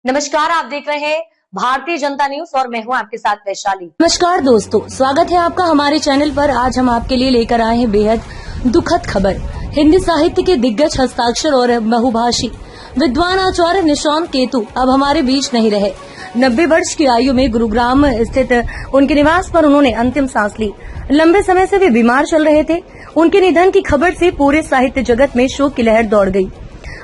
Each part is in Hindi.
नमस्कार, आप देख रहे हैं भारतीय जनता न्यूज और मैं हूं आपके साथ वैशाली। नमस्कार दोस्तों, स्वागत है आपका हमारे चैनल पर। आज हम आपके लिए लेकर आए हैं बेहद दुखद खबर। हिंदी साहित्य के दिग्गज हस्ताक्षर और बहुभाषी विद्वान आचार्य निशांत केतु अब हमारे बीच नहीं रहे। 90 वर्ष की आयु में गुरुग्राम स्थित उनके निवास पर उन्होंने अंतिम सांस ली। लंबे समय से वे बीमार चल रहे थे। उनके निधन की खबर से पूरे साहित्य जगत में शोक की लहर दौड़ गई।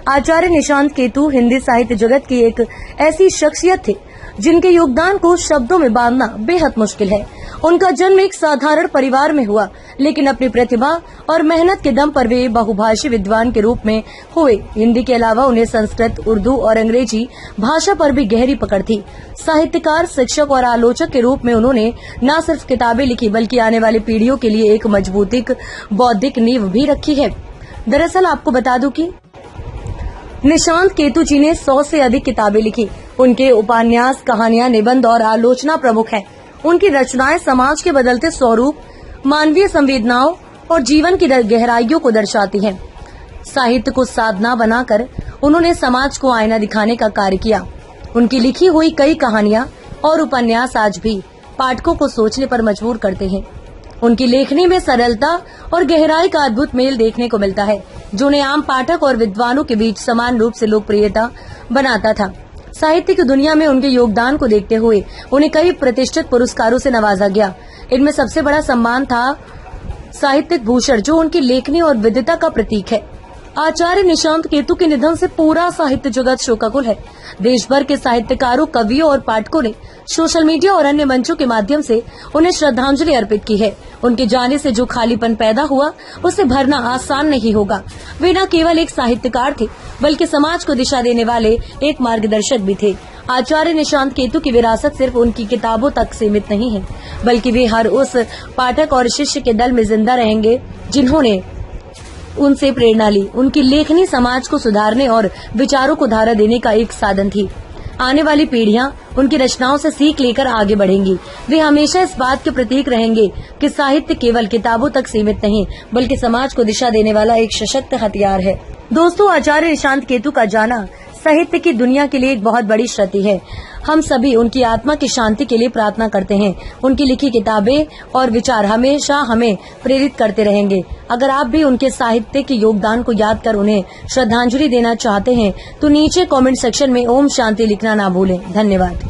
आचार्य निशांत केतु हिंदी साहित्य जगत की एक ऐसी शख्सियत थे जिनके योगदान को शब्दों में बांधना बेहद मुश्किल है। उनका जन्म एक साधारण परिवार में हुआ, लेकिन अपनी प्रतिभा और मेहनत के दम पर वे बहुभाषी विद्वान के रूप में हुए। हिंदी के अलावा उन्हें संस्कृत, उर्दू और अंग्रेजी भाषा पर भी गहरी पकड़ थी। साहित्यकार, शिक्षक और आलोचक के रूप में उन्होंने न सिर्फ किताबें लिखी, बल्कि आने वाली पीढ़ियों के लिए एक मजबूत बौद्धिक नींव भी रखी है। दरअसल आपको बता दूं कि निशांत केतु जी ने 100 से अधिक किताबें लिखी। उनके उपन्यास, कहानियां, निबंध और आलोचना प्रमुख हैं। उनकी रचनाएं समाज के बदलते स्वरूप, मानवीय संवेदनाओं और जीवन की गहराइयों को दर्शाती हैं। साहित्य को साधना बनाकर उन्होंने समाज को आईना दिखाने का कार्य किया। उनकी लिखी हुई कई कहानियां और उपन्यास आज भी पाठकों को सोचने पर मजबूर करते हैं। उनकी लेखनी में सरलता और गहराई का अद्भुत मेल देखने को मिलता है, जो उन्हें आम पाठक और विद्वानों के बीच समान रूप से लोकप्रियता बनाता था। साहित्य की दुनिया में उनके योगदान को देखते हुए उन्हें कई प्रतिष्ठित पुरस्कारों से नवाजा गया। इनमें सबसे बड़ा सम्मान था साहित्यिक भूषण, जो उनकी लेखनी और विद्वता का प्रतीक है। आचार्य निशांत केतु के निधन से पूरा साहित्य जगत शोकाकुल है। देश भर के साहित्यकारों, कवियों और पाठकों ने सोशल मीडिया और अन्य मंचों के माध्यम से उन्हें श्रद्धांजलि अर्पित की है। उनके जाने से जो खालीपन पैदा हुआ, उसे भरना आसान नहीं होगा। वे न केवल एक साहित्यकार थे, बल्कि समाज को दिशा देने वाले एक मार्गदर्शक भी थे। आचार्य निशांत केतु की विरासत सिर्फ उनकी किताबों तक सीमित नहीं है, बल्कि वे हर उस पाठक और शिष्य के दल में जिंदा रहेंगे जिन्होंने उनसे प्रेरणा ली। उनकी लेखनी समाज को सुधारने और विचारों को धारा देने का एक साधन थी। आने वाली पीढ़ियां उनकी रचनाओं से सीख लेकर आगे बढ़ेंगी। वे हमेशा इस बात के प्रतीक रहेंगे कि साहित्य केवल किताबों तक सीमित नहीं, बल्कि समाज को दिशा देने वाला एक सशक्त हथियार है। दोस्तों, आचार्य निशांत केतु का जाना साहित्य की दुनिया के लिए एक बहुत बड़ी क्षति है। हम सभी उनकी आत्मा की शांति के लिए प्रार्थना करते हैं। उनकी लिखी किताबें और विचार हमेशा हमें प्रेरित करते रहेंगे। अगर आप भी उनके साहित्य के योगदान को याद कर उन्हें श्रद्धांजलि देना चाहते हैं, तो नीचे कमेंट सेक्शन में ओम शांति लिखना ना भूलें। धन्यवाद।